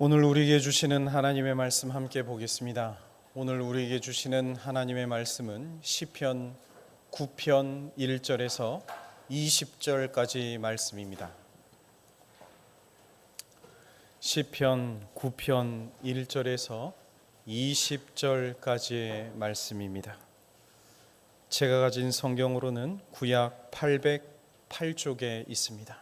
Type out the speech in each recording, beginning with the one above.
오늘 우리에게 주시는 하나님의 말씀 함께 보겠습니다. 오늘 우리에게 주시는 하나님의 말씀은 시편 9편 1절에서 20절까지 말씀입니다. 시편 9편 1절에서 20절까지의 말씀입니다. 제가 가진 성경으로는 구약 808쪽에 있습니다.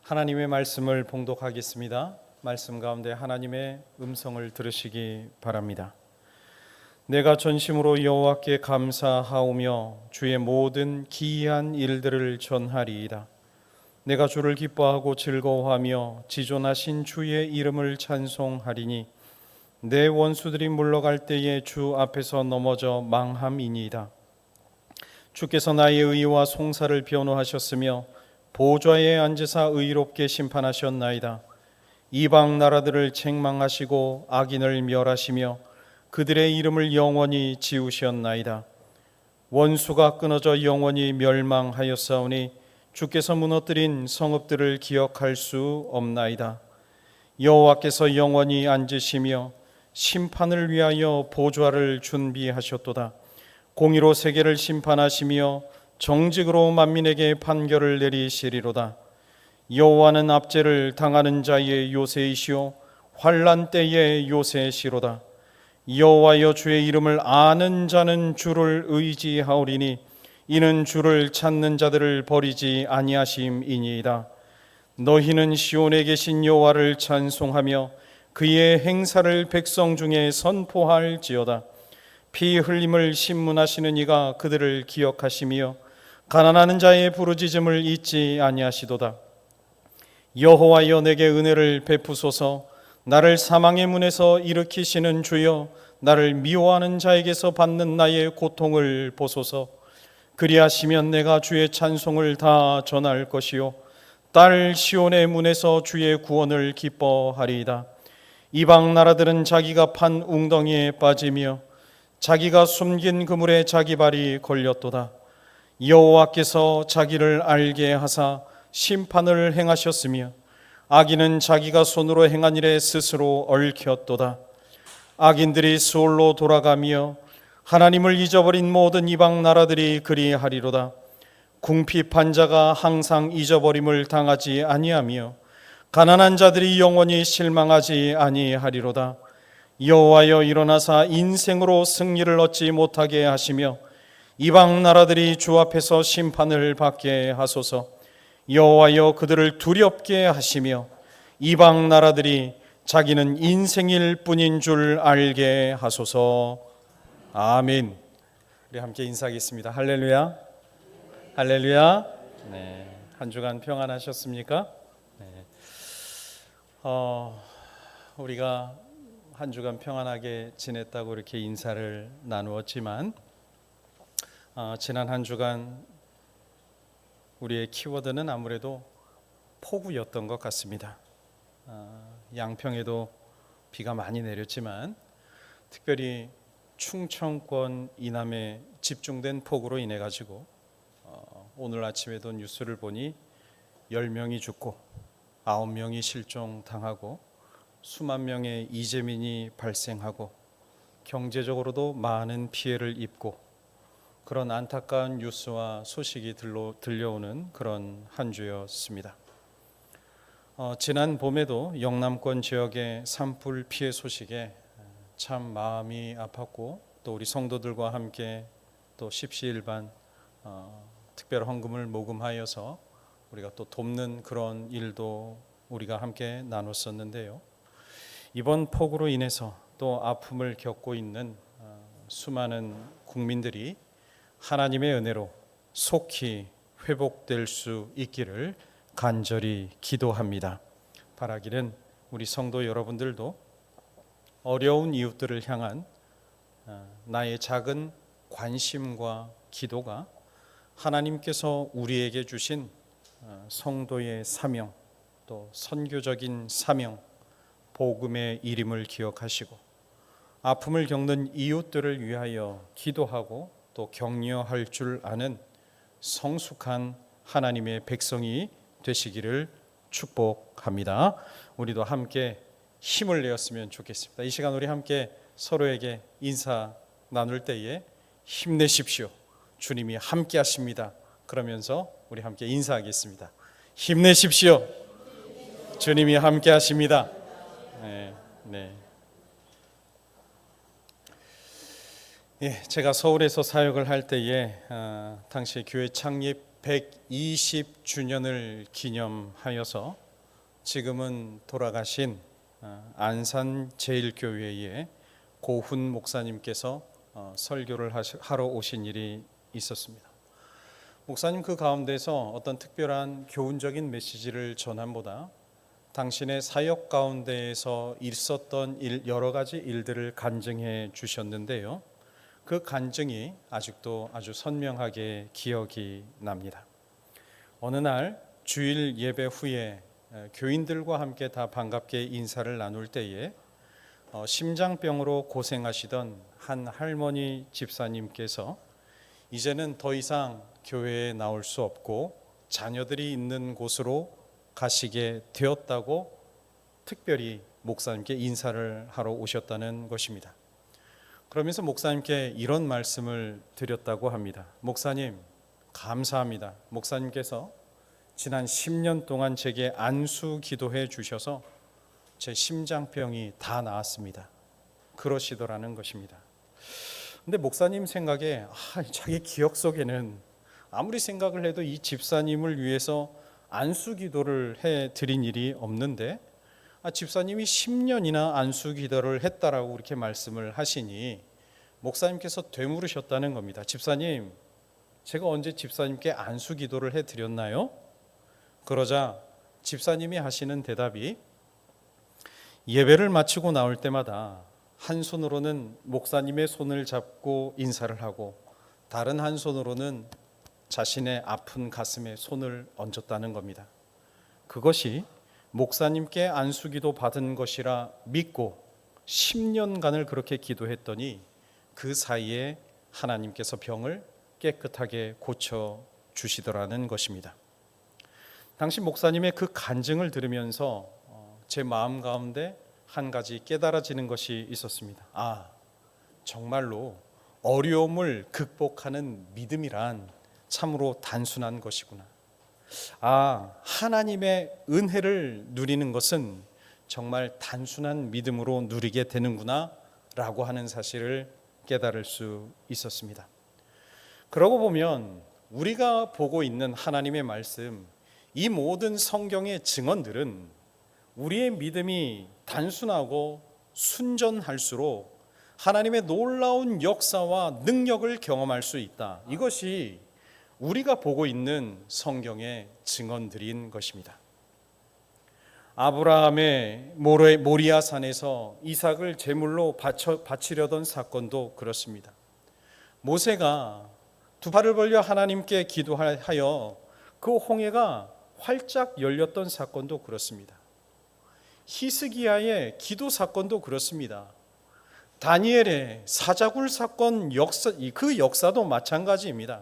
하나님의 말씀을 봉독하겠습니다. 말씀 가운데 하나님의 음성을 들으시기 바랍니다. 내가 전심으로 여호와께 감사하오며 주의 모든 기이한 일들을 전하리이다. 내가 주를 기뻐하고 즐거워하며 지존하신 주의 이름을 찬송하리니 내 원수들이 물러갈 때에 주 앞에서 넘어져 망함이니이다. 주께서 나의 의와 송사를 변호하셨으며 보좌에 앉으사 의롭게 심판하셨나이다. 이방 나라들을 책망하시고 악인을 멸하시며 그들의 이름을 영원히 지우셨나이다. 원수가 끊어져 영원히 멸망하였사오니 주께서 무너뜨린 성읍들을 기억할 수 없나이다. 여호와께서 영원히 앉으시며 심판을 위하여 보좌를 준비하셨도다. 공의로 세계를 심판하시며 정직으로 만민에게 판결을 내리시리로다. 여호와는 압제를 당하는 자의 요새이시오 환난 때의 요새시로다. 여호와여 주의 이름을 아는 자는 주를 의지하오리니 이는 주를 찾는 자들을 버리지 아니하심이니이다. 너희는 시온에 계신 여호와를 찬송하며 그의 행사를 백성 중에 선포할지어다. 피 흘림을 신문하시는 이가 그들을 기억하시며 가난한 자의 부르짖음을 잊지 아니하시도다. 여호와여 내게 은혜를 베푸소서. 나를 사망의 문에서 일으키시는 주여 나를 미워하는 자에게서 받는 나의 고통을 보소서. 그리하시면 내가 주의 찬송을 다 전할 것이요 딸 시온의 문에서 주의 구원을 기뻐하리이다. 이방 나라들은 자기가 판 웅덩이에 빠지며 자기가 숨긴 그물에 자기 발이 걸렸도다. 여호와께서 자기를 알게 하사 심판을 행하셨으며 악인은 자기가 손으로 행한 일에 스스로 얽혔도다. 악인들이 수올로 돌아가며 하나님을 잊어버린 모든 이방 나라들이 그리하리로다. 궁핍한 자가 항상 잊어버림을 당하지 아니하며 가난한 자들이 영원히 실망하지 아니하리로다. 여호와여 일어나사 인생으로 승리를 얻지 못하게 하시며 이방 나라들이 주 앞에서 심판을 받게 하소서. 여호와여 그들을 두렵게 하시며 이방 나라들이 자기는 인생일 뿐인 줄 알게 하소서. 아멘. 우리 함께 인사하겠습니다. 할렐루야. 할렐루야. 네, 한 주간 평안하셨습니까? 네. 우리가 한 주간 평안하게 지냈다고 이렇게 인사를 나누었지만 지난 한 주간 우리의 키워드는 아무래도 폭우였던 것 같습니다. 양평에도 비가 많이 내렸지만 특별히 충청권 이남에 집중된 폭우로 인해 가지고 오늘 아침에도 뉴스를 보니 10명이 죽고 9명이 실종당하고 수만 명의 이재민이 발생하고 경제적으로도 많은 피해를 입고 그런 안타까운 뉴스와 소식이 들려오는 그런 한 주였습니다. 지난 봄에도 영남권 지역의 산불 피해 소식에 참 마음이 아팠고 또 우리 성도들과 함께 또 십시일반 특별 헌금을 모금하여서 우리가 또 돕는 그런 일도 우리가 함께 나눴었는데요. 이번 폭우로 인해서 또 아픔을 겪고 있는 수많은 국민들이 하나님의 은혜로 속히 회복될 수 있기를 간절히 기도합니다. 바라기는 우리 성도 여러분들도 어려운 이웃들을 향한 나의 작은 관심과 기도가 하나님께서 우리에게 주신 성도의 사명, 또 선교적인 사명, 복음의 일임을 기억하시고 아픔을 겪는 이웃들을 위하여 기도하고 또 격려할 줄 아는 성숙한 하나님의 백성이 되시기를 축복합니다. 우리도 함께 힘을 내었으면 좋겠습니다. 이 시간 우리 함께 서로에게 인사 나눌 때에 힘내십시오. 주님이 함께 하십니다. 그러면서 우리 함께 인사하겠습니다. 힘내십시오. 주님이 함께 하십니다. 네. 제가 서울에서 사역을 할 때에 당시 교회 창립 120주년을 기념하여서 지금은 돌아가신 안산제일교회의 고훈 목사님께서 설교를 하러 오신 일이 있었습니다. 목사님 그 가운데서 어떤 특별한 교훈적인 메시지를 전함보다 당신의 사역 가운데에서 있었던 여러 가지 일들을 간증해 주셨는데요. 그 간증이 아직도 아주 선명하게 기억이 납니다. 어느 날 주일 예배 후에 교인들과 함께 다 반갑게 인사를 나눌 때에 심장병으로 고생하시던 한 할머니 집사님께서 이제는 더 이상 교회에 나올 수 없고 자녀들이 있는 곳으로 가시게 되었다고 특별히 목사님께 인사를 하러 오셨다는 것입니다. 그러면서 목사님께 이런 말씀을 드렸다고 합니다. 목사님, 감사합니다. 목사님께서 지난 10년 동안 제게 안수 기도해 주셔서 제 심장병이 다 나았습니다. 그러시더라는 것입니다. 근데 목사님 생각에 자기 기억 속에는 아무리 생각을 해도 이 집사님을 위해서 안수 기도를 해 드린 일이 없는데 집사님이 10년이나 안수 기도를 했다라고 그렇게 말씀을 하시니 목사님께서 되물으셨다는 겁니다. 집사님, 제가 언제 집사님께 안수 기도를 해 드렸나요? 그러자 집사님이 하시는 대답이 예배를 마치고 나올 때마다 한 손으로는 목사님의 손을 잡고 인사를 하고 다른 한 손으로는 자신의 아픈 가슴에 손을 얹었다는 겁니다. 그것이 목사님께 안수기도 받은 것이라 믿고 10년간을 그렇게 기도했더니 그 사이에 하나님께서 병을 깨끗하게 고쳐 주시더라는 것입니다. 당시 목사님의 그 간증을 들으면서 제 마음 가운데 한 가지 깨달아지는 것이 있었습니다. 정말로 어려움을 극복하는 믿음이란 참으로 단순한 것이구나. 하나님의 은혜를 누리는 것은 정말 단순한 믿음으로 누리게 되는구나 라고 하는 사실을 깨달을 수 있었습니다. 그러고 보면 우리가 보고 있는 하나님의 말씀, 이 모든 성경의 증언들은 우리의 믿음이 단순하고 순전할수록 하나님의 놀라운 역사와 능력을 경험할 수 있다. 이것이 우리가 보고 있는 성경의 증언들인 것입니다. 아브라함의 모리아 산에서 이삭을 제물로 바치려던 사건도 그렇습니다. 모세가 두 팔을 벌려 하나님께 기도하여 그 홍해가 활짝 열렸던 사건도 그렇습니다. 히스기야의 기도 사건도 그렇습니다. 다니엘의 사자굴 사건 그 역사도 마찬가지입니다.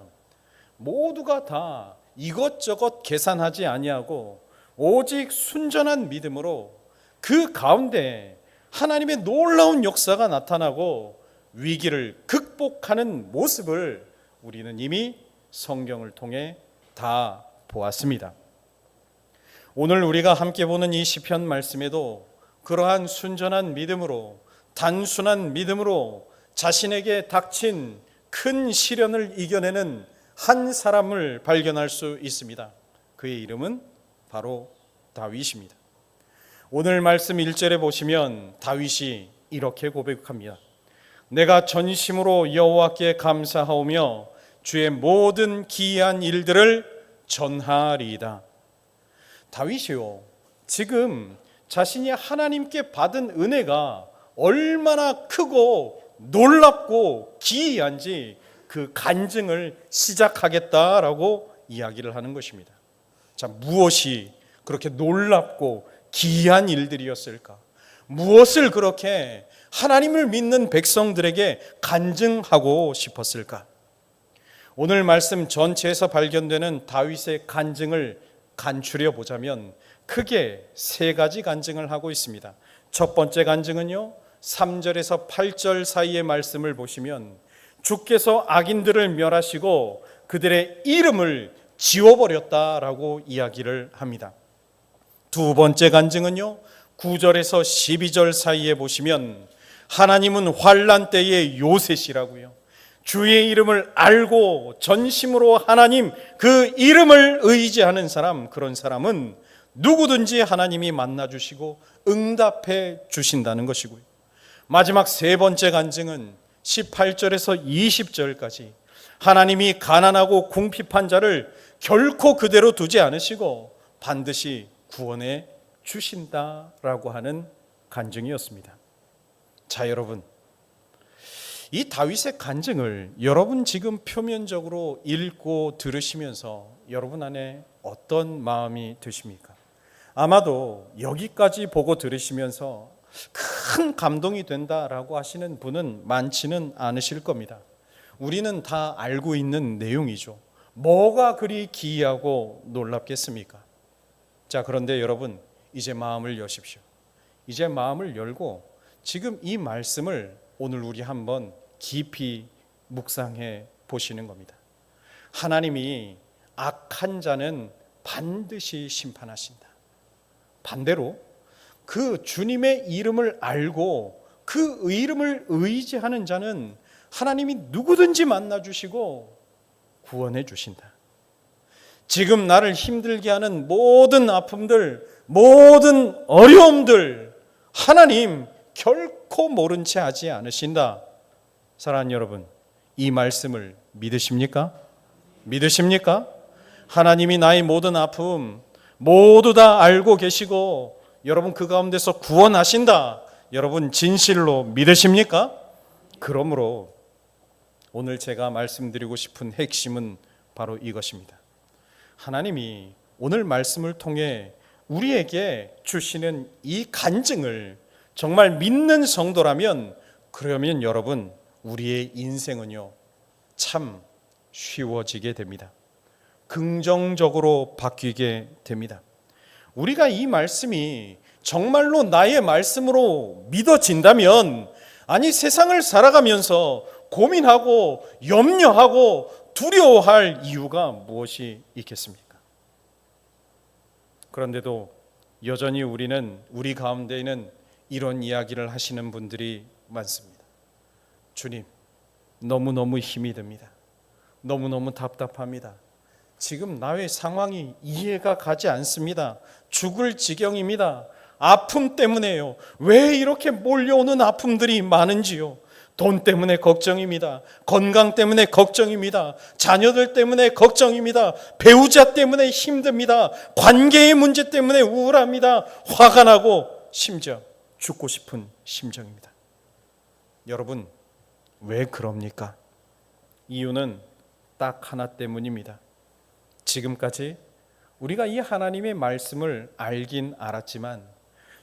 모두가 다 이것저것 계산하지 아니하고 오직 순전한 믿음으로 그 가운데 하나님의 놀라운 역사가 나타나고 위기를 극복하는 모습을 우리는 이미 성경을 통해 다 보았습니다. 오늘 우리가 함께 보는 이 시편 말씀에도 그러한 순전한 믿음으로, 단순한 믿음으로 자신에게 닥친 큰 시련을 이겨내는 한 사람을 발견할 수 있습니다. 그의 이름은 바로 다윗입니다. 오늘 말씀 1절에 보시면 다윗이 이렇게 고백합니다. 내가 전심으로 여호와께 감사하오며 주의 모든 기이한 일들을 전하리이다. 다윗이요, 지금 자신이 하나님께 받은 은혜가 얼마나 크고 놀랍고 기이한지 그 간증을 시작하겠다라고 이야기를 하는 것입니다. 자, 무엇이 그렇게 놀랍고 기이한 일들이었을까? 무엇을 그렇게 하나님을 믿는 백성들에게 간증하고 싶었을까? 오늘 말씀 전체에서 발견되는 다윗의 간증을 간추려 보자면 크게 세 가지 간증을 하고 있습니다. 첫 번째 간증은요, 3절에서 8절 사이의 말씀을 보시면 주께서 악인들을 멸하시고 그들의 이름을 지워버렸다라고 이야기를 합니다. 두 번째 간증은요, 9절에서 12절 사이에 보시면 하나님은 환난 때의 요셉이라고요. 주의 이름을 알고 전심으로 하나님 그 이름을 의지하는 사람, 그런 사람은 누구든지 하나님이 만나주시고 응답해 주신다는 것이고요. 마지막 세 번째 간증은 18절에서 20절까지 하나님이 가난하고 궁핍한 자를 결코 그대로 두지 않으시고 반드시 구원해 주신다라고 하는 간증이었습니다. 자, 여러분, 이 다윗의 간증을 여러분 지금 표면적으로 읽고 들으시면서 여러분 안에 어떤 마음이 드십니까? 아마도 여기까지 보고 들으시면서 큰 감동이 된다라고 하시는 분은 많지는 않으실 겁니다. 우리는 다 알고 있는 내용이죠. 뭐가 그리 기이하고 놀랍겠습니까? 자, 그런데 여러분, 이제 마음을 여십시오. 이제 마음을 열고 지금 이 말씀을 오늘 우리 한번 깊이 묵상해 보시는 겁니다. 하나님이 악한 자는 반드시 심판하신다. 반대로 그 주님의 이름을 알고 그 이름을 의지하는 자는 하나님이 누구든지 만나주시고 구원해 주신다. 지금 나를 힘들게 하는 모든 아픔들, 모든 어려움들 하나님 결코 모른 채 하지 않으신다. 사랑하는 여러분, 이 말씀을 믿으십니까? 믿으십니까? 하나님이 나의 모든 아픔 모두 다 알고 계시고 여러분 그 가운데서 구원하신다. 여러분 진실로 믿으십니까? 그러므로 오늘 제가 말씀드리고 싶은 핵심은 바로 이것입니다. 하나님이 오늘 말씀을 통해 우리에게 주시는 이 간증을 정말 믿는 성도라면, 그러면 여러분 우리의 인생은요 참 쉬워지게 됩니다. 긍정적으로 바뀌게 됩니다. 우리가 이 말씀이 정말로 나의 말씀으로 믿어진다면, 아니 세상을 살아가면서 고민하고 염려하고 두려워할 이유가 무엇이 있겠습니까? 그런데도 여전히 우리 가운데에는 이런 이야기를 하시는 분들이 많습니다. 주님, 너무너무 힘이 듭니다. 너무너무 답답합니다. 지금 나의 상황이 이해가 가지 않습니다. 죽을 지경입니다. 아픔 때문에요. 왜 이렇게 몰려오는 아픔들이 많은지요. 돈 때문에 걱정입니다. 건강 때문에 걱정입니다. 자녀들 때문에 걱정입니다. 배우자 때문에 힘듭니다. 관계의 문제 때문에 우울합니다. 화가 나고 심지어 죽고 싶은 심정입니다. 여러분, 왜 그럽니까? 이유는 딱 하나 때문입니다. 지금까지 우리가 이 하나님의 말씀을 알긴 알았지만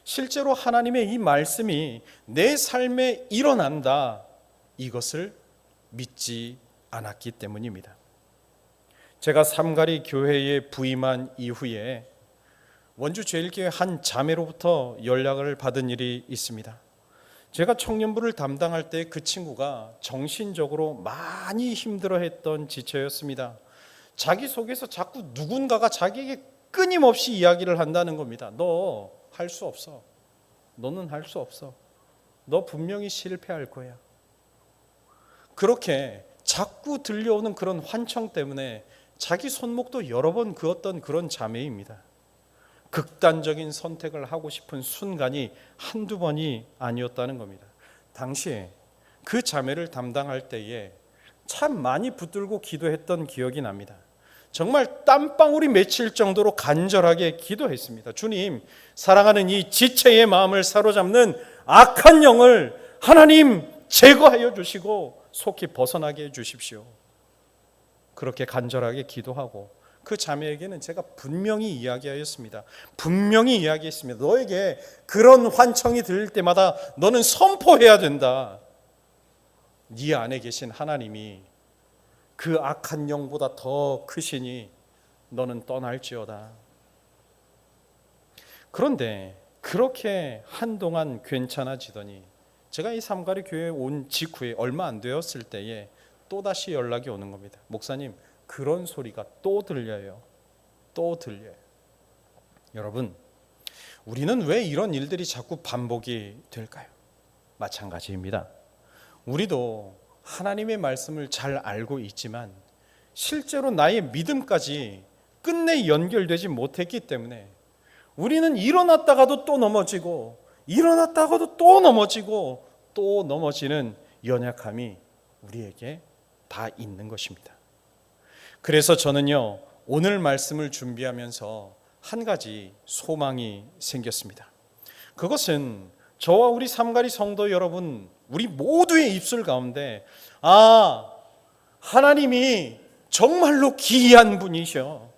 실제로 하나님의 이 말씀이 내 삶에 일어난다, 이것을 믿지 않았기 때문입니다. 제가 삼가리 교회에 부임한 이후에 원주제일교회 한 자매로부터 연락을 받은 일이 있습니다. 제가 청년부를 담당할 때 그 친구가 정신적으로 많이 힘들어했던 지체였습니다. 자기 속에서 자꾸 누군가가 자기에게 끊임없이 이야기를 한다는 겁니다. 너 할 수 없어. 너는 할 수 없어. 너 분명히 실패할 거야. 그렇게 자꾸 들려오는 그런 환청 때문에 자기 손목도 여러 번 그었던 그런 자매입니다. 극단적인 선택을 하고 싶은 순간이 한두 번이 아니었다는 겁니다. 당시에 그 자매를 담당할 때에 참 많이 붙들고 기도했던 기억이 납니다. 정말 땀방울이 맺힐 정도로 간절하게 기도했습니다. 주님, 사랑하는 이 지체의 마음을 사로잡는 악한 영을 하나님 제거하여 주시고 속히 벗어나게 해 주십시오. 그렇게 간절하게 기도하고 그 자매에게는 제가 분명히 이야기하였습니다. 분명히 이야기했습니다. 너에게 그런 환청이 들릴 때마다 너는 선포해야 된다. 네 안에 계신 하나님이 그 악한 영보다 더 크시니 너는 떠날지어다. 그런데 그렇게 한동안 괜찮아지더니 제가 이 삼가리 교회에 온 직후에 얼마 안 되었을 때에 또다시 연락이 오는 겁니다. 목사님, 그런 소리가 또 들려요. 또 들려요. 여러분, 우리는 왜 이런 일들이 자꾸 반복이 될까요? 마찬가지입니다. 우리도 하나님의 말씀을 잘 알고 있지만 실제로 나의 믿음까지 끝내 연결되지 못했기 때문에 우리는 일어났다가도 또 넘어지고 일어났다가도 또 넘어지고 또 넘어지는 연약함이 우리에게 다 있는 것입니다. 그래서 저는요, 오늘 말씀을 준비하면서 한 가지 소망이 생겼습니다. 그것은 저와 우리 삼가리 성도 여러분, 우리 모두의 입술 가운데 하나님이 정말로 기이한 분이셔.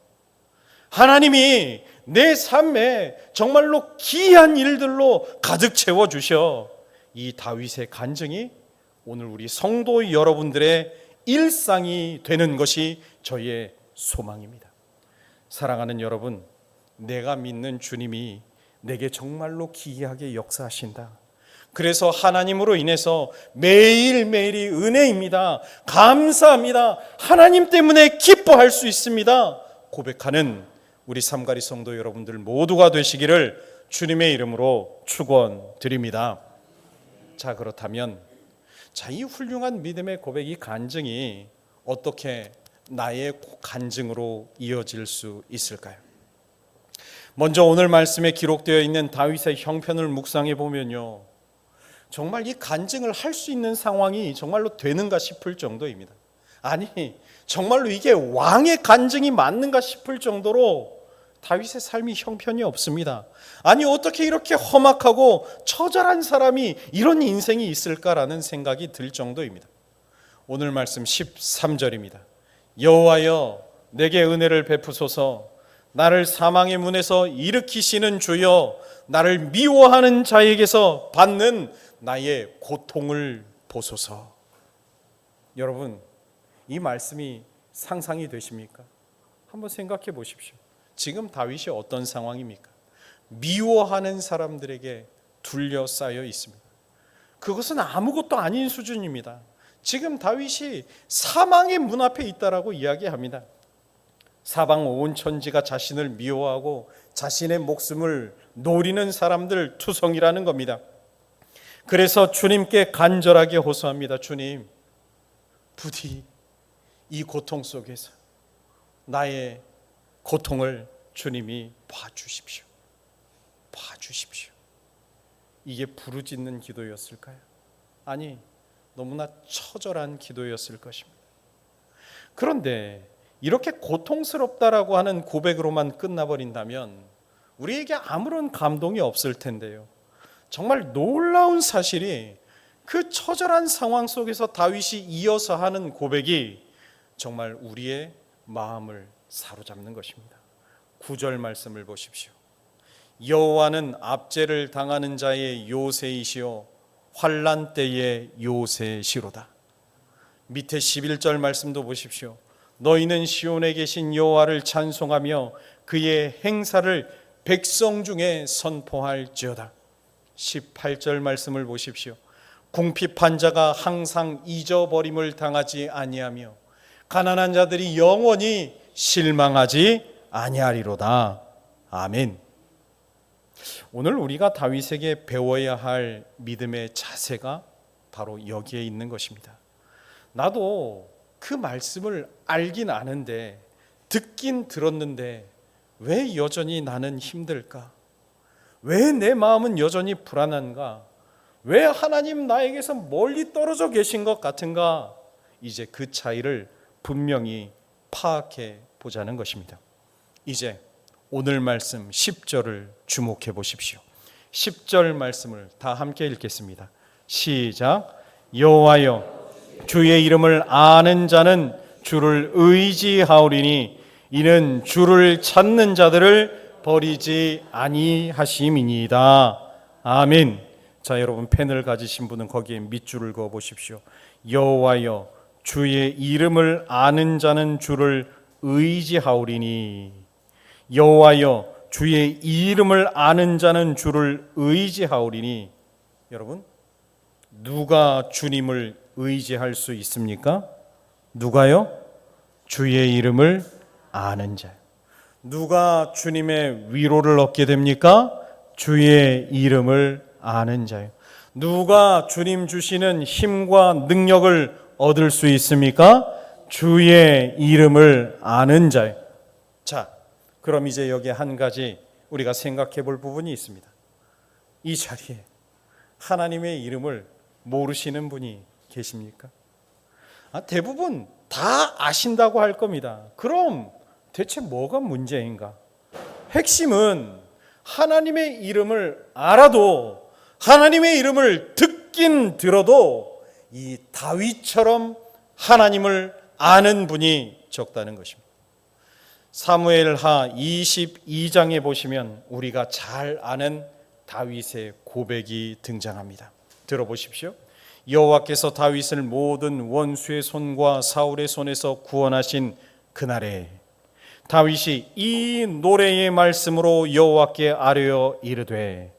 하나님이 내 삶에 정말로 기이한 일들로 가득 채워주셔. 이 다윗의 간증이 오늘 우리 성도 여러분들의 일상이 되는 것이 저의 소망입니다. 사랑하는 여러분, 내가 믿는 주님이 내게 정말로 기이하게 역사하신다. 그래서 하나님으로 인해서 매일매일이 은혜입니다. 감사합니다. 하나님 때문에 기뻐할 수 있습니다. 고백하는 우리 삼가리 성도 여러분들 모두가 되시기를 주님의 이름으로 축원드립니다. 자, 그렇다면 이 훌륭한 믿음의 고백, 이 간증이 어떻게 나의 간증으로 이어질 수 있을까요? 먼저 오늘 말씀에 기록되어 있는 다윗의 형편을 묵상해 보면요, 정말 이 간증을 할 수 있는 상황이 정말로 되는가 싶을 정도입니다. 아니, 정말로 이게 왕의 간증이 맞는가 싶을 정도로 다윗의 삶이 형편이 없습니다. 아니, 어떻게 이렇게 험악하고 처절한 사람이 이런 인생이 있을까라는 생각이 들 정도입니다. 오늘 말씀 13절입니다. 여호와여, 내게 은혜를 베푸소서. 나를 사망의 문에서 일으키시는 주여, 나를 미워하는 자에게서 받는 나의 고통을 보소서. 여러분, 이 말씀이 상상이 되십니까? 한번 생각해 보십시오. 지금 다윗이 어떤 상황입니까? 미워하는 사람들에게 둘러싸여 있습니다. 그것은 아무것도 아닌 수준입니다. 지금 다윗이 사망의 문 앞에 있다라고 이야기합니다. 사방 온 천지가 자신을 미워하고 자신의 목숨을 노리는 사람들 투성이라는 겁니다. 그래서 주님께 간절하게 호소합니다. 주님, 부디 이 고통 속에서 나의 고통을 주님이 봐주십시오. 봐주십시오. 이게 부르짖는 기도였을까요? 아니, 너무나 처절한 기도였을 것입니다. 그런데 이렇게 고통스럽다라고 하는 고백으로만 끝나버린다면 우리에게 아무런 감동이 없을 텐데요, 정말 놀라운 사실이 그 처절한 상황 속에서 다윗이 이어서 하는 고백이 정말 우리의 마음을 사로잡는 것입니다. 9절 말씀을 보십시오. 여호와는 압제를 당하는 자의 요새이시오 환난 때의 요새시로다. 밑에 11절 말씀도 보십시오. 너희는 시온에 계신 여호와를 찬송하며 그의 행사를 백성 중에 선포할지어다. 18절 말씀을 보십시오. 궁핍한 자가 항상 잊어버림을 당하지 아니하며 가난한 자들이 영원히 실망하지 아니하리로다. 아멘. 오늘 우리가 다윗에게 배워야 할 믿음의 자세가 바로 여기에 있는 것입니다. 나도 그 말씀을 알긴 아는데, 듣긴 들었는데 왜 여전히 나는 힘들까? 왜 내 마음은 여전히 불안한가? 왜 하나님 나에게서 멀리 떨어져 계신 것 같은가? 이제 그 차이를 분명히 파악해 보자는 것입니다. 이제 오늘 말씀 10절을 주목해 보십시오. 10절 말씀을 다 함께 읽겠습니다. 시작. 여호와여, 주의 이름을 아는 자는 주를 의지하오리니 이는 주를 찾는 자들을 버리지 아니하심이니이다. 아멘. 자, 여러분, 펜을 가지신 분은 거기에 밑줄을 그어 보십시오. 여호와여, 주의 이름을 아는 자는 주를 의지하오리니. 여호와여, 주의 이름을 아는 자는 주를 의지하오리니. 여러분, 누가 주님을 의지할 수 있습니까? 누가요? 주의 이름을 아는 자요. 누가 주님의 위로를 얻게 됩니까? 주의 이름을 아는 자요. 누가 주님 주시는 힘과 능력을 얻을 수 있습니까? 주의 이름을 아는 자요. 자, 그럼 이제 여기에 한 가지 우리가 생각해 볼 부분이 있습니다. 이 자리에 하나님의 이름을 모르시는 분이 계십니까? 대부분 다 아신다고 할 겁니다. 그럼 대체 뭐가 문제인가? 핵심은 하나님의 이름을 알아도, 하나님의 이름을 듣긴 들어도 이 다윗처럼 하나님을 아는 분이 적다는 것입니다. 사무엘하 22장에 보시면 우리가 잘 아는 다윗의 고백이 등장합니다. 들어보십시오. 여호와께서 다윗을 모든 원수의 손과 사울의 손에서 구원하신 그날에 다윗이 이 노래의 말씀으로 여호와께 아뢰어 이르되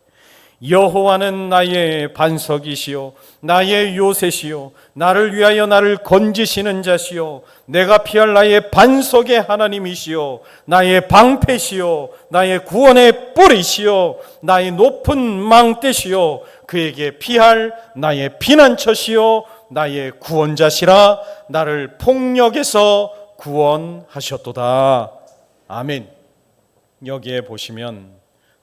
여호와는 나의 반석이시요 나의 요새시요 나를 위하여 나를 건지시는 자시요 내가 피할 나의 반석의 하나님이시요 나의 방패시요 나의 구원의 뿌리시요 나의 높은 망대시요 그에게 피할 나의 피난처시요 나의 구원자시라 나를 폭력에서 구원하셨도다. 아멘. 여기에 보시면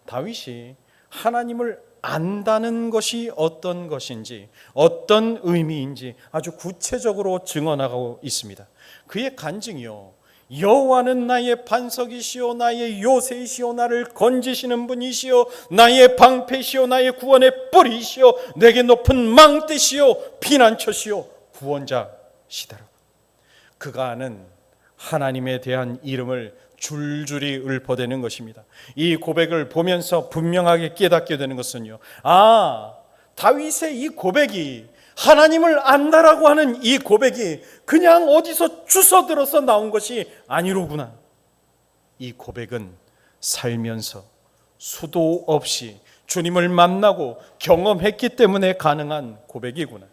다윗이 하나님을 안다는 것이 어떤 것인지, 어떤 의미인지 아주 구체적으로 증언하고 있습니다. 그의 간증이요, 여호와는 나의 반석이시요 나의 요새이시요 나를 건지시는 분이시요 나의 방패시요 나의 구원의 뿌리시요 내게 높은 망대시요 피난처시요 구원자시더라고요. 그가 아는 하나님에 대한 이름을 줄줄이 읊어대는 것입니다. 이 고백을 보면서 분명하게 깨닫게 되는 것은요, 다윗의 이 고백이, 하나님을 안다라고 하는 이 고백이 그냥 어디서 주워들어서 나온 것이 아니로구나. 이 고백은 살면서 수도 없이 주님을 만나고 경험했기 때문에 가능한 고백이구나.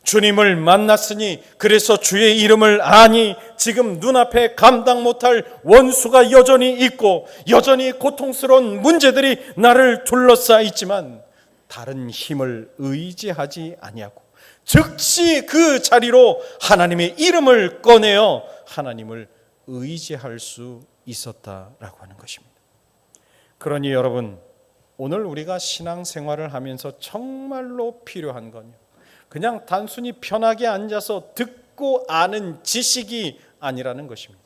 주님을 만났으니 그래서 주의 이름을 아니 지금 눈앞에 감당 못할 원수가 여전히 있고 여전히 고통스러운 문제들이 나를 둘러싸 있지만 다른 힘을 의지하지 아니하고 즉시 그 자리로 하나님의 이름을 꺼내어 하나님을 의지할 수 있었다라고 하는 것입니다. 그러니 여러분, 오늘 우리가 신앙생활을 하면서 정말로 필요한 건요, 그냥 단순히 편하게 앉아서 듣고 아는 지식이 아니라는 것입니다.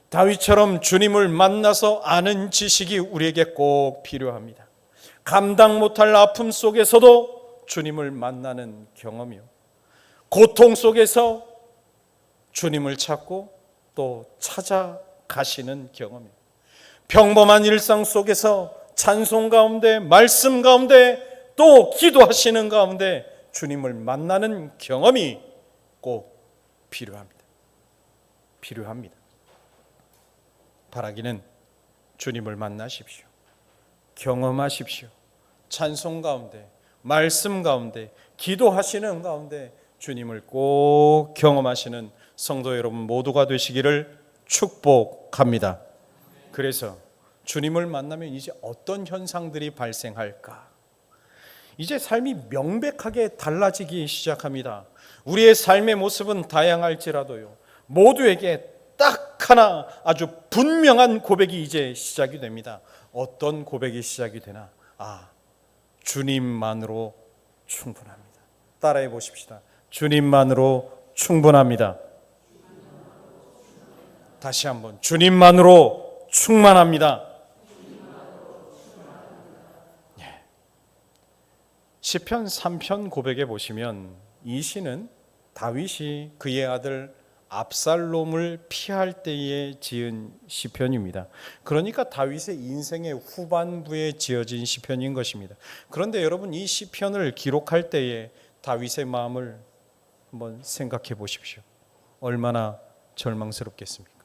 다윗처럼 주님을 만나서 아는 지식이 우리에게 꼭 필요합니다. 감당 못할 아픔 속에서도 주님을 만나는 경험이요, 고통 속에서 주님을 찾고 또 찾아가시는 경험이요, 평범한 일상 속에서 찬송 가운데, 말씀 가운데, 또 기도하시는 가운데 주님을 만나는 경험이 꼭 필요합니다. 바라기는 주님을 만나십시오. 경험하십시오. 찬송 가운데, 말씀 가운데, 기도하시는 가운데 주님을 꼭 경험하시는 성도 여러분 모두가 되시기를 축복합니다. 그래서 주님을 만나면 이제 어떤 현상들이 발생할까? 이제 삶이 명백하게 달라지기 시작합니다. 우리의 삶의 모습은 다양할지라도요, 모두에게 딱 하나 아주 분명한 고백이 이제 시작이 됩니다. 어떤 고백이 시작이 되나? 주님만으로 충분합니다. 따라해 보십시다. 주님만으로 충분합니다. 다시 한번, 주님만으로 충만합니다. 시편 3편 고백에 보시면 이 시는 다윗이 그의 아들 압살롬을 피할 때에 지은 시편입니다. 그러니까 다윗의 인생의 후반부에 지어진 시편인 것입니다. 그런데 여러분, 이 시편을 기록할 때에 다윗의 마음을 한번 생각해 보십시오. 얼마나 절망스럽겠습니까?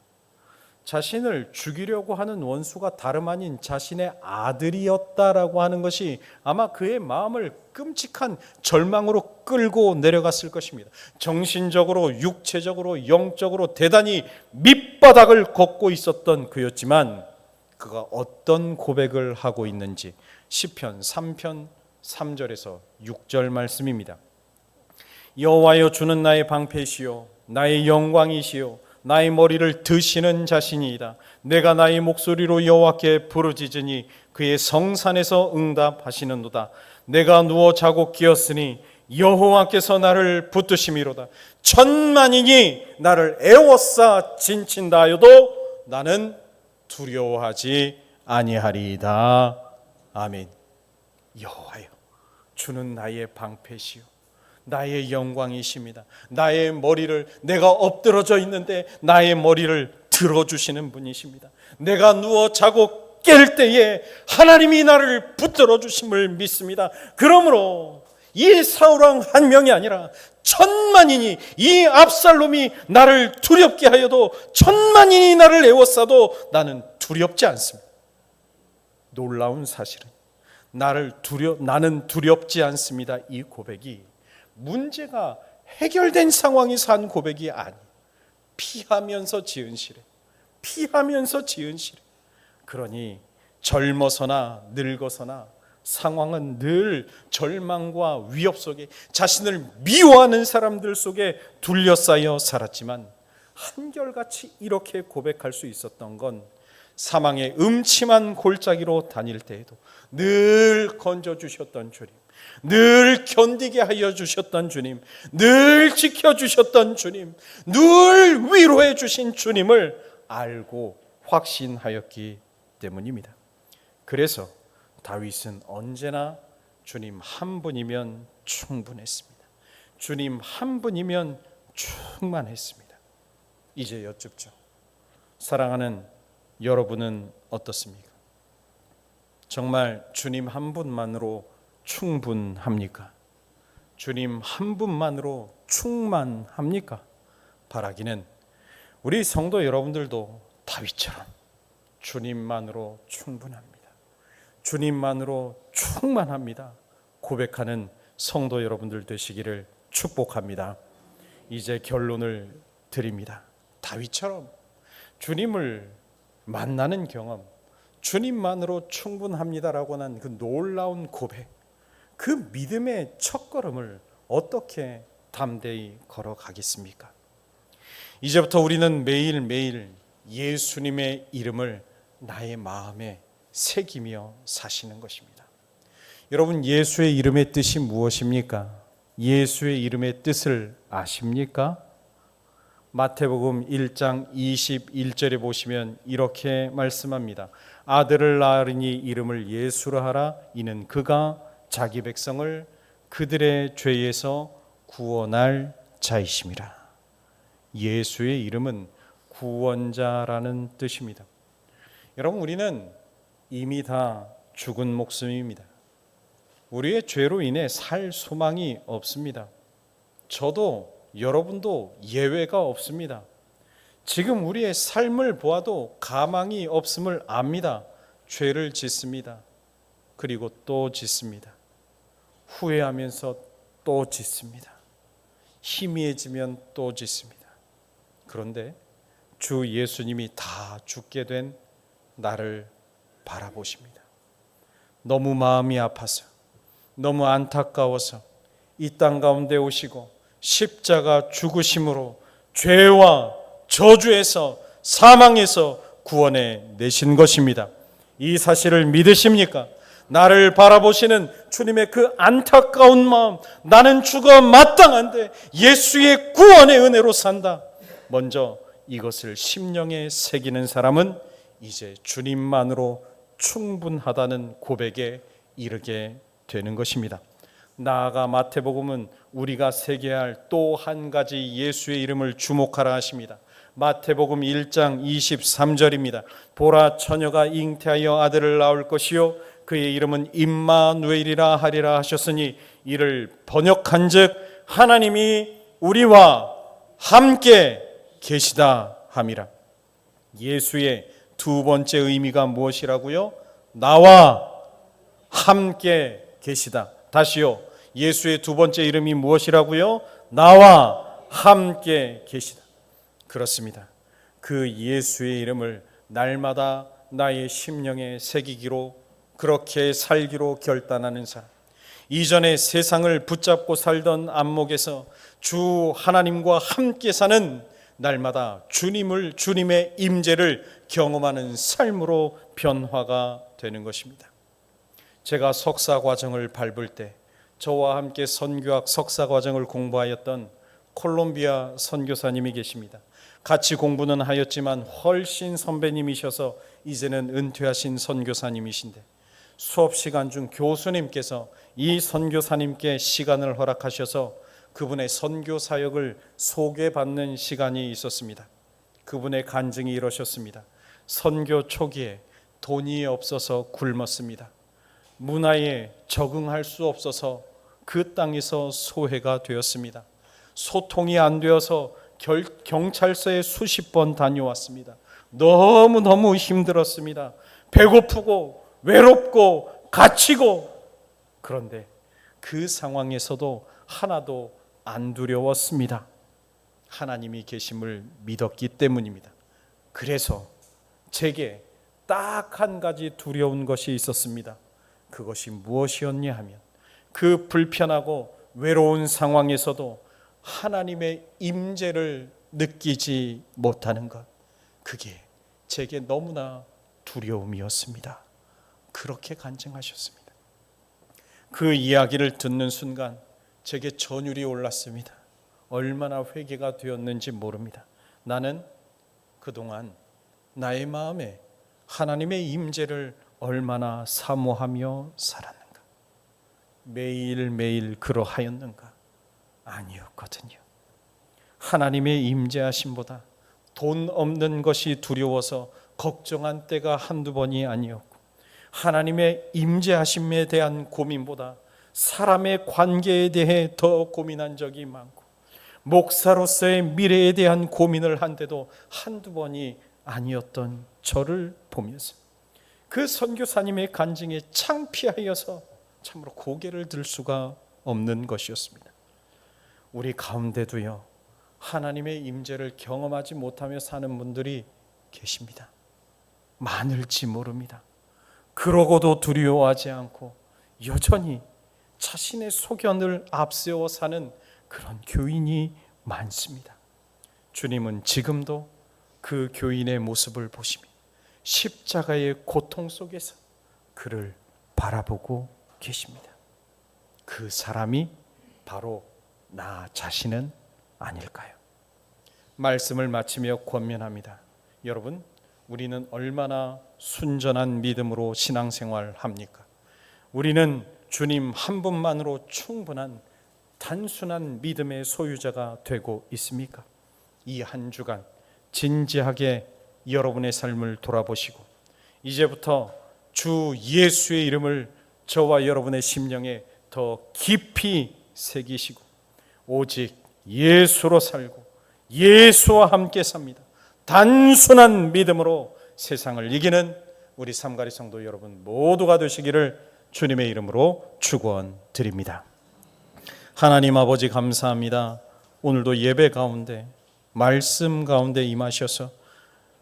자신을 죽이려고 하는 원수가 다름 아닌 자신의 아들이었다라고 하는 것이 아마 그의 마음을 끔찍한 절망으로 끌고 내려갔을 것입니다. 정신적으로, 육체적으로, 영적으로 대단히 밑바닥을 걷고 있었던 그였지만 그가 어떤 고백을 하고 있는지 시편 3편 3절에서 6절 말씀입니다. 여호와여, 주는 나의 방패시요 나의 영광이시요 나의 머리를 드시는 자신이다. 내가 나의 목소리로 여호와께 부르짖으니 그의 성산에서 응답하시는도다. 내가 누워 자고 깨었으니 여호와께서 나를 붙드심이로다. 천만인이 나를 애워싸 진친다 하여도 나는 두려워하지 아니하리이다. 아멘. 여호와여, 주는 나의 방패시요 나의 영광이십니다. 나의 머리를, 내가 엎드러져 있는데 나의 머리를 들어주시는 분이십니다. 내가 누워 자고 깰 때에 하나님이 나를 붙들어 주심을 믿습니다. 그러므로 이 사울왕 한 명이 아니라 천만인이, 이 압살롬이 나를 두렵게 하여도 천만인이 나를 애워싸도 나는 두렵지 않습니다. 놀라운 사실은 나는 두렵지 않습니다. 이 고백이 문제가 해결된 상황에서 한 고백이 아니, 피하면서 지은 시래. 그러니 젊어서나 늙어서나 상황은 늘 절망과 위협 속에, 자신을 미워하는 사람들 속에 둘러싸여 살았지만 한결같이 이렇게 고백할 수 있었던 건 사망의 음침한 골짜기로 다닐 때에도 늘 건져주셨던 주님, 늘 견디게 하여 주셨던 주님, 늘 지켜주셨던 주님, 늘 위로해 주신 주님을 알고 확신하였기 때문입니다. 그래서 다윗은 언제나 주님 한 분이면 충분했습니다. 주님 한 분이면 충만했습니다. 이제 여쭙죠. 사랑하는 여러분은 어떻습니까? 정말 주님 한 분만으로 충분합니까? 주님 한 분만으로 충만합니까? 바라기는 우리 성도 여러분들도 다윗처럼 주님만으로 충분합니다. 주님만으로 충만합니다. 고백하는 성도 여러분들 되시기를 축복합니다. 이제 결론을 드립니다. 다윗처럼 주님을 만나는 경험, 주님만으로 충분합니다라고 하는 그 놀라운 고백, 그 믿음의 첫걸음을 어떻게 담대히 걸어가겠습니까? 이제부터 우리는 매일매일 예수님의 이름을 나의 마음에 새기며 사시는 것입니다. 여러분, 예수의 이름의 뜻이 무엇입니까? 예수의 이름의 뜻을 아십니까? 마태복음 1장 21절에 보시면 이렇게 말씀합니다. 아들을 낳으리니 이름을 예수라 하라. 이는 그가 자기 백성을 그들의 죄에서 구원할 자이심이라. 예수의 이름은 구원자라는 뜻입니다. 여러분, 우리는 이미 다 죽은 목숨입니다. 우리의 죄로 인해 살 소망이 없습니다. 저도 여러분도 예외가 없습니다. 지금 우리의 삶을 보아도 가망이 없음을 압니다. 죄를 짓습니다. 그리고 또 짓습니다. 후회하면서 또 짓습니다. 희미해지면 또 짓습니다. 그런데 주 예수님이 다 죽게 된 나를 바라보십니다. 너무 마음이 아파서, 너무 안타까워서 이 땅 가운데 오시고 십자가 죽으심으로 죄와 저주에서, 사망에서 구원해 내신 것입니다. 이 사실을 믿으십니까? 나를 바라보시는 주님의 그 안타까운 마음, 나는 죽어 마땅한데 예수의 구원의 은혜로 산다. 먼저 이것을 심령에 새기는 사람은 이제 주님만으로 충분하다는 고백에 이르게 되는 것입니다. 나아가 마태복음은 우리가 새겨야 할 또 한 가지 예수의 이름을 주목하라 하십니다. 마태복음 1장 23절입니다. 보라, 처녀가 잉태하여 아들을 낳을 것이요 그의 이름은 임마누엘이라 하리라 하셨으니 이를 번역한즉 하나님이 우리와 함께 계시다 함이라. 예수의 두 번째 의미가 무엇이라고요? 나와 함께 계시다. 다시요. 예수의 두 번째 이름이 무엇이라고요? 나와 함께 계시다. 그렇습니다. 그 예수의 이름을 날마다 나의 심령에 새기기로, 그렇게 살기로 결단하는 사람, 이전에 세상을 붙잡고 살던 안목에서 주 하나님과 함께 사는, 날마다 주님의 임재를 경험하는 삶으로 변화가 되는 것입니다. 제가 석사 과정을 밟을 때 저와 함께 선교학 석사 과정을 공부하였던 콜롬비아 선교사님이 계십니다. 같이 공부는 하였지만 훨씬 선배님이셔서 이제는 은퇴하신 선교사님이신데, 수업 시간 중 교수님께서 이 선교사님께 시간을 허락하셔서 그분의 선교 사역을 소개받는 시간이 있었습니다. 그분의 간증이 이러셨습니다. 선교 초기에 돈이 없어서 굶었습니다. 문화에 적응할 수 없어서 그 땅에서 소외가 되었습니다. 소통이 안 되어서 경찰서에 수십 번 다녀왔습니다. 너무너무 힘들었습니다. 배고프고 외롭고 갇히고. 그런데 그 상황에서도 하나도 안 두려웠습니다. 하나님이 계심을 믿었기 때문입니다. 그래서 제게 딱 한 가지 두려운 것이 있었습니다. 그것이 무엇이었냐 하면, 그 불편하고 외로운 상황에서도 하나님의 임재를 느끼지 못하는 것, 그게 제게 너무나 두려움이었습니다. 그렇게 간증하셨습니다. 그 이야기를 듣는 순간 제게 전율이 올랐습니다. 얼마나 회개가 되었는지 모릅니다. 나는 그동안 나의 마음에 하나님의 임재를 얼마나 사모하며 살았는가? 매일매일 그러하였는가? 아니었거든요. 하나님의 임재하심보다 돈 없는 것이 두려워서 걱정한 때가 한두 번이 아니었고, 하나님의 임재하심에 대한 고민보다 사람의 관계에 대해 더 고민한 적이 많고, 목사로서의 미래에 대한 고민을 한데도 한두 번이 아니었던 저를 보면서 그 선교사님의 간증에 창피하여서 참으로 고개를 들 수가 없는 것이었습니다. 우리 가운데도요, 하나님의 임재를 경험하지 못하며 사는 분들이 계십니다. 많을지 모릅니다. 그러고도 두려워하지 않고 여전히 자신의 소견을 앞세워 사는 그런 교인이 많습니다. 주님은 지금도 그 교인의 모습을 보시며 십자가의 고통 속에서 그를 바라보고 계십니다. 그 사람이 바로 나 자신은 아닐까요? 말씀을 마치며 권면합니다. 여러분, 우리는 얼마나 순전한 믿음으로 신앙생활 합니까? 우리는 주님 한 분만으로 충분한 단순한 믿음의 소유자가 되고 있습니까? 이 한 주간 진지하게 여러분의 삶을 돌아보시고, 이제부터 주 예수의 이름을 저와 여러분의 심령에 더 깊이 새기시고, 오직 예수로 살고 예수와 함께 삽니다. 단순한 믿음으로 세상을 이기는 우리 삼가리 성도 여러분 모두가 되시기를 주님의 이름으로 축원드립니다. 하나님 아버지 감사합니다. 오늘도 예배 가운데 말씀 가운데 임하셔서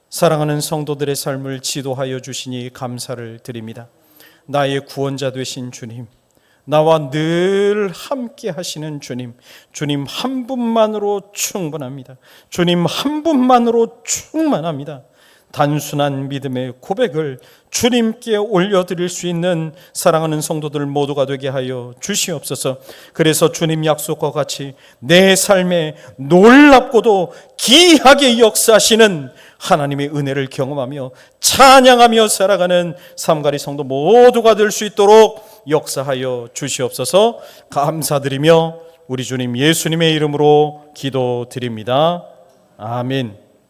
사랑하는 성도들의 삶을 지도하여 주시니 감사를 드립니다. 나의 구원자 되신 주님, 나와 늘 함께 하시는 주님, 주님 한 분만으로 충분합니다. 주님 한 분만으로 충만합니다. 단순한 믿음의 고백을 주님께 올려드릴 수 있는 사랑하는 성도들 모두가 되게 하여 주시옵소서. 그래서 주님 약속과 같이 내 삶에 놀랍고도 기이하게 역사하시는 하나님의 은혜를 경험하며 찬양하며 살아가는 삼가리 성도 모두가 될 수 있도록 역사하여 주시옵소서. 감사드리며 우리 주님 예수님의 이름으로 기도드립니다. 아멘.